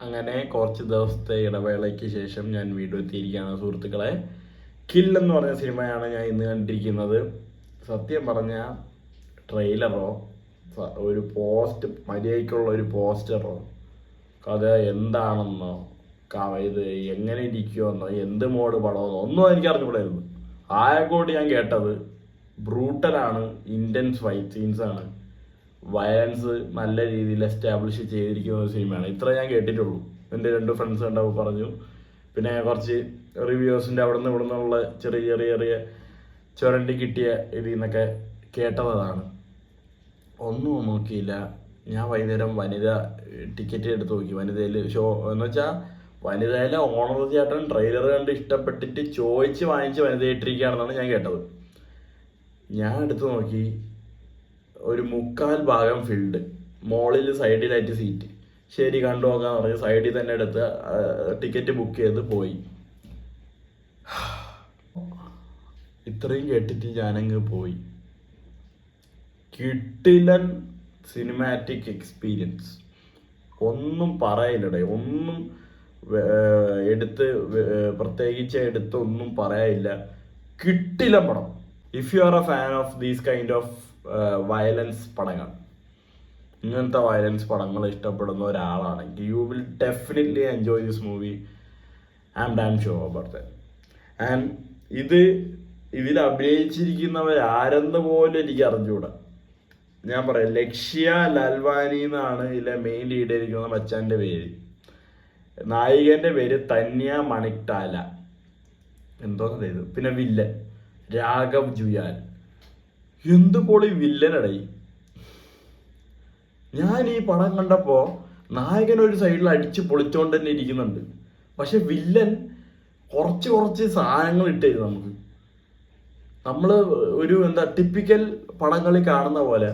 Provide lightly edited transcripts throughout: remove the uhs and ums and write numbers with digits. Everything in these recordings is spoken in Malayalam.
അങ്ങനെ കുറച്ച് ദിവസത്തെ ഇടവേളയ്ക്ക് ശേഷം ഞാൻ വീണ്ടും എത്തിയിരിക്കുകയാണ് സുഹൃത്തുക്കളെ. കിൽ എന്ന് പറഞ്ഞ സിനിമയാണ് ഞാൻ ഇന്ന് കണ്ടിരിക്കുന്നത്. സത്യം പറഞ്ഞ ട്രെയിലറോ ഒരു പോസ്റ്റ് മര്യാദയ്ക്കുള്ള ഒരു പോസ്റ്ററോ കഥ എന്താണെന്നോ ഇത് എങ്ങനെ ഇരിക്കുമെന്നോ എന്ത് മോഡ് പടമെന്നോ ഒന്നും എനിക്ക് അറിഞ്ഞുകൂടായിരുന്നു. ആയക്കോട്ട് ഞാൻ കേട്ടത് ബ്രൂട്ടലാണ്, ഇൻറ്റൻസ് ഫൈറ്റ് സീൻസ് ആണ്, വയലൻസ് നല്ല രീതിയിൽ എസ്റ്റാബ്ലിഷ് ചെയ്തിരിക്കുന്ന ഒരു സിനിമയാണ്. ഇത്ര ഞാൻ കേട്ടിട്ടുള്ളൂ. എൻ്റെ 2 ഫ്രണ്ട്സ് ഉണ്ടാവും പറഞ്ഞു. പിന്നെ കുറച്ച് റിവ്യൂസിൻ്റെ അവിടെ നിന്ന് ഇവിടെ നിന്നുള്ള ചെറിയ ചെറിയ ചെറിയ ചുരണ്ടി കിട്ടിയ ഇതിൽ നിന്നൊക്കെ കേട്ടതാണ്. ഒന്നും നോക്കിയില്ല. ഞാൻ വൈകുന്നേരം വനിത ടിക്കറ്റ് എടുത്ത് നോക്കി. വനിതയിൽ ഷോ എന്ന് വെച്ചാൽ വനിതയിലെ ഓണർ ചേട്ടൻ ട്രെയിലർ കണ്ട് ഇഷ്ടപ്പെട്ടിട്ട് ചോദിച്ച് വാങ്ങിച്ച് വനിത ഇട്ടിരിക്കുകയാണെന്നാണ് ഞാൻ കേട്ടത്. ഞാൻ എടുത്ത് നോക്കി, ഒരു 1/4 ഭാഗം ഫീൽഡ്, മോളിൽ സൈഡിലായിട്ട് സീറ്റ്. ശരി, കണ്ടു നോക്കാന്ന് പറഞ്ഞ് സൈഡിൽ തന്നെ എടുത്ത് ടിക്കറ്റ് ബുക്ക് ചെയ്ത് പോയി. ഇത്രയും കേട്ടിട്ട് ഞാനങ്ങ് പോയി. കിട്ടിലൻ സിനിമാറ്റിക് എക്സ്പീരിയൻസ്, ഒന്നും പറയില്ലടേ. ഒന്നും പ്രത്യേകിച്ച് എടുത്ത് ഒന്നും പറയാനില്ല. കിട്ടിലൻ പടം. If you are a fan of these kind of violence പടങ്ങൾ, ഇങ്ങനത്തെ വയലൻസ് പടങ്ങൾ ഇഷ്ടപ്പെടുന്ന ഒരാളാണെങ്കിൽ you will definitely enjoy this movie. I am damn sure about that. And ഇതിൽ അഭിനയിച്ചിരിക്കുന്നവരാരെന്ന് പോലും എനിക്ക് അറിഞ്ഞുകൂടാ. ഞാൻ പറയാം, ലക്ഷ്യ ലാൽവാനി എന്നാണ് ഇതിലെ മെയിൻ ലീഡ് ചെയ്തിരിക്കുന്ന മച്ചാൻ്റെ പേര്. നായികൻ്റെ പേര് തന്യ മണിക്ടാല എന്തോന്ന് ഇത്. പിന്നെ വില്ലൻ രാഘവ് ജുയാൽ. എന്ത് പൊളി വില്ലനടേ. ഞാൻ ഈ പടം കണ്ടപ്പോൾ നായകൻ ഒരു സൈഡിൽ അടിച്ച് പൊളിച്ചോണ്ട് തന്നെ ഇരിക്കുന്നുണ്ട്. പക്ഷെ വില്ലൻ കുറച്ച് സാധനങ്ങൾ ഇട്ടായിരുന്നു നമുക്ക്. നമ്മൾ ഒരു ടിപ്പിക്കൽ പടങ്ങളിൽ കാണുന്ന പോലെ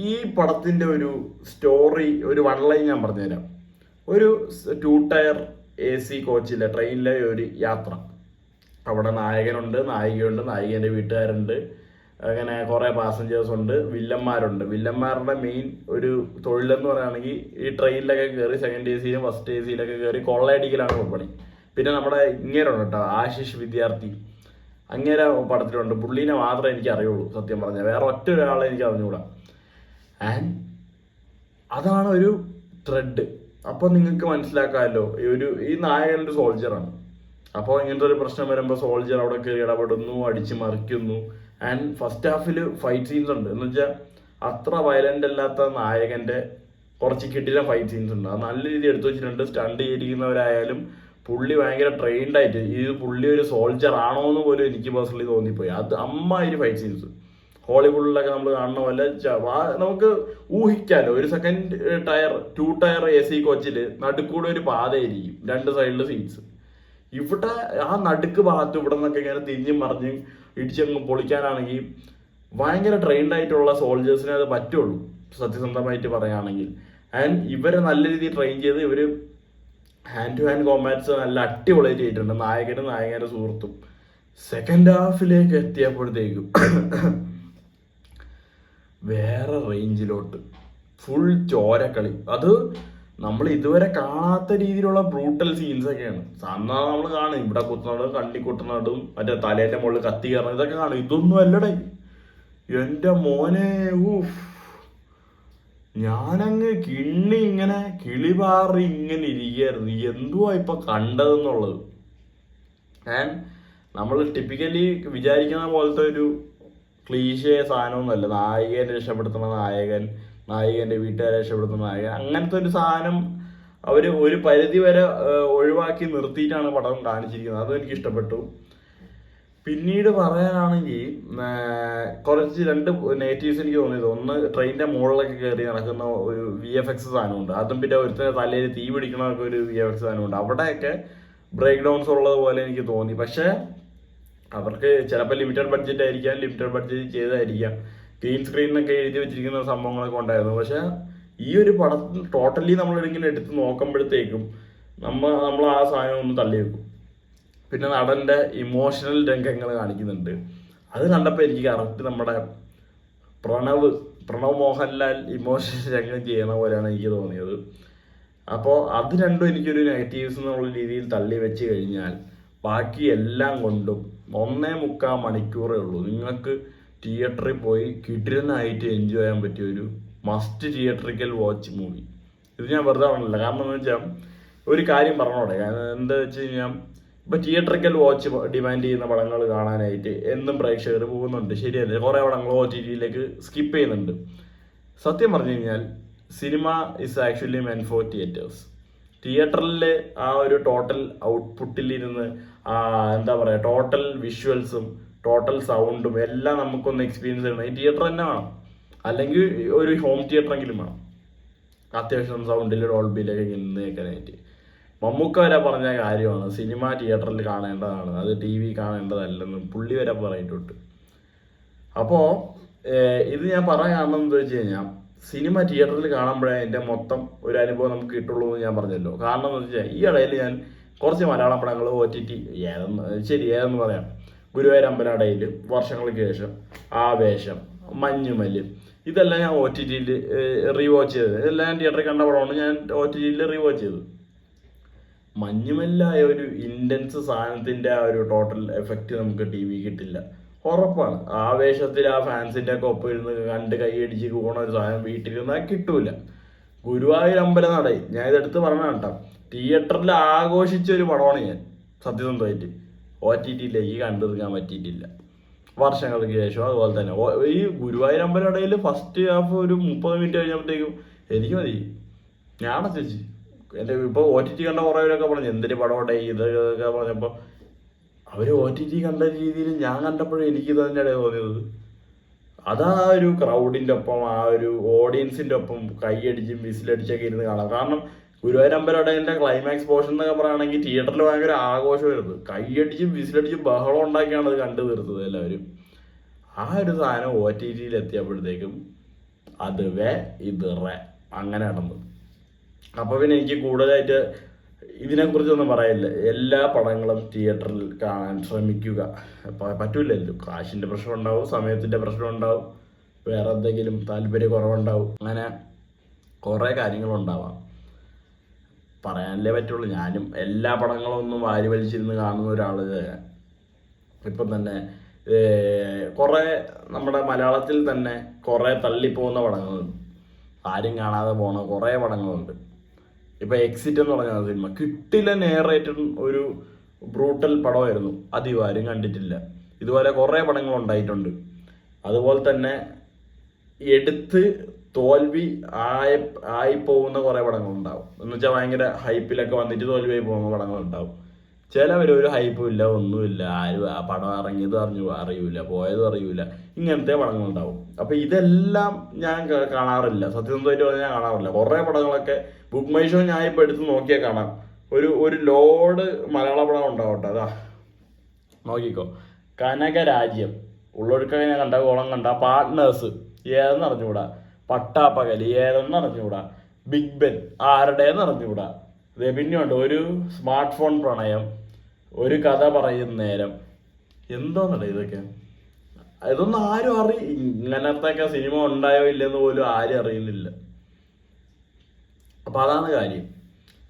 ഈ പടത്തിൻ്റെ ഒരു സ്റ്റോറി, ഒരു വൺ ലൈൻ ഞാൻ പറഞ്ഞുതരാം. ഒരു 2 ടയർ AC കോച്ചിലെ ട്രെയിനിലെ ഒരു യാത്ര. അവിടെ നായകനുണ്ട്, നായികയുണ്ട്, നായികൻ്റെ വീട്ടുകാരുണ്ട്, അങ്ങനെ കുറേ പാസഞ്ചേഴ്സ് ഉണ്ട്, വില്ലന്മാരുണ്ട്. വില്ലന്മാരുടെ മെയിൻ ഒരു തൊഴിലെന്ന് പറയുകയാണെങ്കിൽ ഈ ട്രെയിനിലൊക്കെ കയറി സെക്കൻഡ് AC-യിലും ഫസ്റ്റ് AC-യിലൊക്കെ കയറി കൊള്ളയടിക്കലാണ് പണി. പിന്നെ നമ്മുടെ ഇങ്ങേരുണ്ട് കേട്ടോ, ആശിഷ് വിദ്യാർത്ഥി. അങ്ങേരെ പടത്തിലുണ്ട്. പുള്ളീനെ മാത്രമേ എനിക്ക് അറിയുള്ളൂ സത്യം പറഞ്ഞാൽ. വേറെ ഒറ്റ ഒരാളെ എനിക്ക് അറിഞ്ഞുകൂടാ. ആൻഡ് അതാണ് ഒരു ത്രെഡ്. അപ്പോൾ നിങ്ങൾക്ക് മനസ്സിലാക്കാമല്ലോ, ഈ നായകൻ ഒരു സോൾജറാണ്. അപ്പോൾ ഇങ്ങനത്തെ ഒരു പ്രശ്നം വരുമ്പോൾ സോൾജർ അവിടെ കയറി ഇടപെടുന്നു, അടിച്ച് മറിക്കുന്നു. And first Hafil fight scenes ഉണ്ട്. എന്ന് വെച്ചാൽ അത്ര വയലൻ്റ് അല്ലാത്ത നായകൻ്റെ കുറച്ച് കിട്ടിയ ഫൈറ്റ് സീൻസ് ഉണ്ട്. അത് നല്ല രീതിയിൽ എടുത്തു വെച്ചിട്ടുണ്ട്. സ്റ്റണ്ട് ചെയ്തിരിക്കുന്നവരായാലും പുള്ളി ഭയങ്കര ട്രെയിൻഡ് ആയിട്ട്, പുള്ളി ഒരു സോൾജർ ആണോ എന്ന് പോലും എനിക്ക് പേഴ്സണലി തോന്നിപ്പോയി. അത് അമ്മാതിരി ഫൈറ്റ് സീൻസ് ഹോളിവുഡിലൊക്കെ നമ്മൾ കാണുന്ന പോലെ നമുക്ക് ഊഹിക്കാമല്ലോ. ഒരു സെക്കൻഡ് ടയർ 2 ടയർ AC കോച്ചിൽ നടുക്കൂടെ ഒരു പാതയായിരിക്കും, 2 സൈഡിൽ സീറ്റ്സ്. ഇവിടെ ആ നടുക്ക് ഭാഗത്ത് ഇവിടെ നിന്നൊക്കെ ഇങ്ങനെ തിരിഞ്ഞും മറിഞ്ഞും ഇടിച്ചങ്ങ് പൊളിക്കാനാണെങ്കിൽ ഭയങ്കര ട്രെയിൻഡ് ആയിട്ടുള്ള സോൾജേഴ്സിനെ അത് പറ്റുള്ളൂ സത്യസന്ധമായിട്ട് പറയുകയാണെങ്കിൽ. ആൻഡ് ഇവരെ നല്ല രീതിയിൽ ട്രെയിൻ ചെയ്ത് ഇവർ ഹാൻഡ് ടു ഹാൻഡ് കോമ്പാറ്റ്സ് നല്ല അടിപൊളിയായിട്ട് ചെയ്തിട്ടുണ്ട്, നായകനും നായകൻ്റെ സുഹൃത്തും. സെക്കൻഡ് ഹാഫിലേക്ക് എത്തിയപ്പോഴത്തേക്കും വേറെ റേഞ്ചിലോട്ട് ഫുൾ ചോരക്കളി. അത് നമ്മൾ ഇതുവരെ കാണാത്ത രീതിയിലുള്ള ബ്രൂട്ടൽ സീൻസ് ഒക്കെയാണ്. സാധാരണ നമ്മൾ കാണും, ഇവിടെ കുത്തുന്നതും കണ്ണി കുത്തുന്നതും മറ്റേ തലേൻ്റെ മുകളിൽ കത്തി കയറുന്നത്, ഇതൊക്കെ കാണും. ഇതൊന്നും അല്ലടേ എൻ്റെ മോനെ. ഞാനങ്ങ് ഇങ്ങനെ കിളിപാറി ഇങ്ങനെ ഇരിക്കുകയായിരുന്നു, എന്തുവാ ഇപ്പൊ കണ്ടതെന്നുള്ളത്. ആൻഡ് നമ്മൾ ടിപ്പിക്കലി വിചാരിക്കുന്ന പോലത്തെ ഒരു ക്ലീശേ സാധനമൊന്നുമല്ല. നായികനെ രക്ഷപ്പെടുത്തുന്ന നായകൻ, നായികൻ്റെ വീട്ടുകാരെ രക്ഷപ്പെടുത്തുന്ന നായകൻ, അങ്ങനത്തെ ഒരു സാധനം അവർ ഒരു പരിധി വരെ ഒഴിവാക്കി നിർത്തിയിട്ടാണ് പടം കാണിച്ചിരിക്കുന്നത്. അതും എനിക്ക് ഇഷ്ടപ്പെട്ടു. പിന്നീട് പറയാനാണെങ്കിൽ കുറച്ച് 2 നെഗറ്റീവ്സ് എനിക്ക് തോന്നിയത്. ഒന്ന്, ട്രെയിനിൻ്റെ മുകളിലൊക്കെ കയറി നടക്കുന്ന ഒരു VFX സാധനമുണ്ട്. അതും പിന്നെ ഒരുത്തന്നെ തലയിൽ തീ പിടിക്കണമൊക്കെ ഒരു VFX സാധനമുണ്ട്. അവിടെയൊക്കെ ബ്രേക്ക് ഡൗൺസ് ഉള്ളതുപോലെ എനിക്ക് തോന്നി. പക്ഷേ അവർക്ക് ചിലപ്പോൾ ലിമിറ്റഡ് ബഡ്ജറ്റ് ആയിരിക്കാം, ലിമിറ്റഡ് ബഡ്ജറ്റ് ചെയ്തായിരിക്കാം, ഗ്രീൻ സ്ക്രീനിലൊക്കെ എഴുതി വെച്ചിരിക്കുന്ന സംഭവങ്ങളൊക്കെ ഉണ്ടായിരുന്നു. പക്ഷേ ഈ ഒരു പടം ടോട്ടലി നമ്മളിങ്ങനെ എടുത്ത് നോക്കുമ്പോഴത്തേക്കും നമ്മൾ ആ സാധനം ഒന്ന് തള്ളി വെക്കും. പിന്നെ നടൻ്റെ ഇമോഷണൽ രംഗങ്ങൾ കാണിക്കുന്നുണ്ട്. അത് കണ്ടപ്പോൾ എനിക്ക് കറക്റ്റ് നമ്മുടെ പ്രണവ് മോഹൻലാൽ ഇമോഷണൽ രംഗം ചെയ്യണ പോലെയാണ് എനിക്ക് തോന്നിയത്. അപ്പോൾ അത് രണ്ടും എനിക്കൊരു നെഗറ്റീവ്സ് എന്നുള്ള രീതിയിൽ തള്ളി വെച്ച് കഴിഞ്ഞാൽ ബാക്കി എല്ലാം കൊണ്ടും 1.25 മണിക്കൂറേ ഉള്ളൂ. നിങ്ങൾക്ക് തിയേറ്ററിൽ പോയി കിടിലനായിട്ട് എൻജോയ് ചെയ്യാൻ പറ്റിയ ഒരു മസ്റ്റ് തിയേറ്ററിക്കൽ വാച്ച് മൂവി. ഇത് ഞാൻ വെറുതെ പറഞ്ഞില്ല. കാരണം എന്ന് വെച്ചാൽ ഒരു കാര്യം പറഞ്ഞോടെ, എന്താ വെച്ച് കഴിഞ്ഞാൽ ഇപ്പം തിയേറ്ററിക്കൽ വാച്ച് ഡിമാൻഡ് ചെയ്യുന്ന പടങ്ങൾ കാണാനായിട്ട് എന്നും പ്രേക്ഷകർ പോകുന്നുണ്ട്, ശരിയല്ലേ? കുറേ പടങ്ങൾ OTT-യിലേക്ക് സ്കിപ്പ് ചെയ്യുന്നുണ്ട്. സത്യം പറഞ്ഞു കഴിഞ്ഞാൽ cinema is actually meant for theatres. തിയേറ്ററിൽ ആ ഒരു ടോട്ടൽ ഔട്ട്പുട്ടിലിരുന്ന് എന്താ പറയുക, ടോട്ടൽ വിഷ്വൽസും ടോട്ടൽ സൗണ്ടും എല്ലാം നമുക്കൊന്ന് എക്സ്പീരിയൻസ് ചെയ്യണം. ഈ തിയേറ്റർ തന്നെ വേണം, അല്ലെങ്കിൽ ഒരു ഹോം തിയേറ്ററെങ്കിലും വേണം, അത്യാവശ്യം സൗണ്ടിൽ ഡോൾബിയിലൊക്കെ നിന്ന് കേൾക്കാനായിട്ട്. മമ്മൂക്ക വരെ പറഞ്ഞ കാര്യമാണ് സിനിമ തിയേറ്ററിൽ കാണേണ്ടതാണ്, അത് TV കാണേണ്ടതല്ലെന്ന് പുള്ളി വരെ പറഞ്ഞിട്ടുണ്ട്. അപ്പോൾ ഇത് ഞാൻ പറയാൻ കാരണം എന്താ വെച്ച് കഴിഞ്ഞാൽ സിനിമ തിയേറ്ററിൽ കാണുമ്പോഴേ എൻ്റെ മൊത്തം ഒരു അനുഭവം നമുക്ക് കിട്ടുള്ളൂ എന്ന് ഞാൻ പറഞ്ഞല്ലോ. കാരണം എന്ന് വെച്ചാൽ ഈ ഇടയിൽ ഞാൻ കുറച്ച് മലയാളം പടങ്ങൾ OTT ഏതെന്ന് പറയാം, ഗുരുവായൂർ അമ്പലടയിൽ വർഷങ്ങൾക്ക് ശേഷം, ആവേശം, മഞ്ഞുമല്, ഇതെല്ലാം ഞാൻ OTT-യിൽ റീവാച്ച് ചെയ്തത്. ഇതെല്ലാം ഞാൻ തിയേറ്ററിൽ കണ്ട പടമാണ് ഞാൻ OTT-യിൽ റീവാച്ച് ചെയ്തത്. മഞ്ഞുമല്ലായ ഒരു ഇൻറ്റൻസ് സാധനത്തിൻ്റെ ആ ഒരു ടോട്ടൽ എഫക്റ്റ് നമുക്ക് TV കിട്ടില്ല, ഉറപ്പാണ്. ആവേശത്തിൽ ആ ഫാൻസിൻ്റെ ഒക്കെ ഒപ്പം ഇരുന്ന് കണ്ട് കൈയടിച്ച് പോകണ ഒരു സാധനം വീട്ടിലിരുന്നാൽ കിട്ടൂല. ഗുരുവായൂർ അമ്പലനടയിൽ ഞാൻ ഇതെടുത്ത് പറഞ്ഞ കേട്ടോ, തിയേറ്ററിൽ ആഘോഷിച്ച ഒരു പടമാണ് ഞാൻ സത്യസന്ധമായിട്ട്. OTT-യിലേക്ക് കണ്ടു തീർക്കാൻ പറ്റിയിട്ടില്ല വർഷങ്ങൾക്ക് ശേഷം. അതുപോലെ തന്നെ ഈ ഗുരുവായൂർ അമ്പലനടയിൽ ഫസ്റ്റ് ഹാഫ് ഒരു 30 മിനിറ്റ് കഴിഞ്ഞപ്പോഴത്തേക്കും എനിക്ക് മതി, ഞാൻ അടച്ചു. എൻ്റെ ഇപ്പോൾ OTT കണ്ട കുറേ പേരൊക്കെ പറഞ്ഞു എന്തൊരു പടമോട്ടെ ഇതൊക്കെ പറഞ്ഞപ്പോൾ അവർ OTT കണ്ട രീതിയിൽ ഞാൻ കണ്ടപ്പോഴും എനിക്ക് തന്നെയാണ് തോന്നിയത്. അതാ ഒരു ക്രൗഡിൻ്റെ ഒപ്പം ആ ഒരു ഓഡിയൻസിൻ്റെ ഒപ്പം കൈയടിച്ചും വിസിലടിച്ചൊക്കെ ഇരുന്ന് കാണാം. കാരണം ഗുരുവായൂർ അമ്പലനടയിലെ ക്ലൈമാക്സ് പോർഷൻ എന്നൊക്കെ പറയുകയാണെങ്കിൽ തിയേറ്ററിൽ ഭയങ്കര ആഘോഷമായിരുന്നു, കൈയടിച്ചും വിസിലടിച്ചും ബഹളം ഉണ്ടാക്കിയാണ് അത് കണ്ടു തീർത്തത് എല്ലാവരും. ആ ഒരു സാധനം OTT-യിൽ എത്തിയപ്പോഴത്തേക്കും അത് ഇത് അങ്ങനെ നടന്നത്. അപ്പോൾ പിന്നെ എനിക്ക് കൂടുതലായിട്ട് ഇതിനെക്കുറിച്ചൊന്നും പറയില്ല. എല്ലാ പടങ്ങളും തിയേറ്ററിൽ കാണാൻ ശ്രമിക്കുക. പറ്റൂലല്ലോ, കാശിൻ്റെ പ്രശ്നം ഉണ്ടാവും, സമയത്തിൻ്റെ പ്രശ്നം ഉണ്ടാവും, വേറെ എന്തെങ്കിലും താല്പര്യക്കുറവുണ്ടാവും, അങ്ങനെ കുറേ കാര്യങ്ങളുണ്ടാവാം. പറയാനല്ലേ പറ്റുള്ളൂ. ഞാനും എല്ലാ പടങ്ങളൊന്നും വാരി വലിച്ചിരുന്ന് കാണുന്ന ഒരാൾ. ഇപ്പം തന്നെ കുറേ നമ്മുടെ മലയാളത്തിൽ തന്നെ കുറേ തള്ളിപ്പോകുന്ന പടങ്ങളുണ്ട്, ആരും കാണാതെ പോണ കുറേ പടങ്ങളുണ്ട്. ഇപ്പം എക്സിറ്റ് എന്ന് പറഞ്ഞ സിനിമ കിട്ടില്ല, നേറേറ്റഡ് ഒരു ബ്രൂട്ടൽ പടമായിരുന്നു, അധികം ആരും കണ്ടിട്ടില്ല. ഇതുപോലെ കുറേ പടങ്ങൾ ഉണ്ടായിട്ടുണ്ട്. അതുപോലെ തന്നെ എടുത്ത് തോൽവി ആയിപ്പോകുന്ന കുറേ പടങ്ങളുണ്ടാവും. എന്ന് വെച്ചാൽ ഭയങ്കര ഹൈപ്പിലൊക്കെ വന്നിട്ട് തോൽവിയായി പോകുന്ന പടങ്ങളുണ്ടാവും. ചിലവർ ഒരു ഹൈപ്പും ഇല്ല, ഒന്നുമില്ല, ആരും ആ പടം ഇറങ്ങിയത് അറിയൂല, പോയതും അറിയൂല, ഇങ്ങനത്തെ പടങ്ങളുണ്ടാവും. അപ്പം ഇതെല്ലാം ഞാൻ കാണാറില്ല, സത്യസന്ധമായിട്ട് പറഞ്ഞാൽ ഞാൻ കാണാറില്ല. കുറേ പടങ്ങളൊക്കെ ബുക്ക് മൈ ഷോ ഞാൻ ഇപ്പോൾ എടുത്ത് നോക്കിയാൽ കാണാം. ഒരു ലോഡ് മലയാള പടം ഉണ്ടാവട്ടെ, അതാ നോക്കിക്കോ. കനകരാജ്യം, ഉള്ളൊഴുക്കൊക്കെ ഞാൻ കണ്ട, കോളം കണ്ട, പാർട്ട്നേഴ്സ് ഏതെന്ന് അറിഞ്ഞുകൂടാ, പട്ടാപ്പകല് ഏതെന്ന് അറിഞ്ഞുകൂടാ, ബിഗ് ബെൻ ആരുടേന്ന് അറിഞ്ഞുകൂടാ. പിന്നെയുണ്ട് ഒരു സ്മാർട്ട് ഫോൺ പ്രണയം, ഒരു കഥ പറയുന്ന നേരം, എന്തോന്നല്ലേ ഇതൊക്കെ. ഇതൊന്നും ആരും ഇങ്ങനത്തെയൊക്കെ സിനിമ ഉണ്ടായോ ഇല്ലെന്ന് പോലും ആരും അറിയുന്നില്ല. അപ്പം അതാണ് കാര്യം.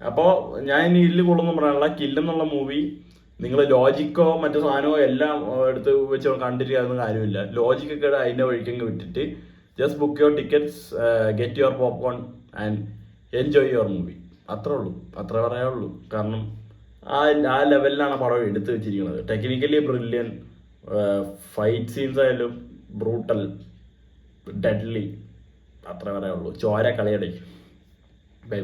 അപ്പോൾ ഞാൻ ഇനി കില്ല് കൊള്ളുന്നു പറയാനുള്ള, കില്ലെന്നുള്ള മൂവി നിങ്ങൾ ലോജിക്കോ മറ്റു സാധനമോ എല്ലാം എടുത്ത് വെച്ച് കണ്ടിരിക്കാനൊന്നും കാര്യമില്ല. ലോജിക്കൊക്കെ അതിൻ്റെ വഴിക്കങ്ങ് വിട്ടിട്ട് just book your tickets, get your popcorn and enjoy your movie. അത്രേ ഉള്ളൂ, അത്ര പറയാനുള്ളൂ. കാരണം ആ ലെവലിലാണ് പടം എടുത്തു വെച്ചിരിക്കുന്നത്. ടെക്നിക്കലി ബ്രില്യൻ, ഫൈറ്റ് സീൻസ് ആയാലും ബ്രൂട്ടൽ, ഡെഡ്ലി, അത്ര പറയാനുള്ളൂ. ചോര കളിയടേ. Bye bye.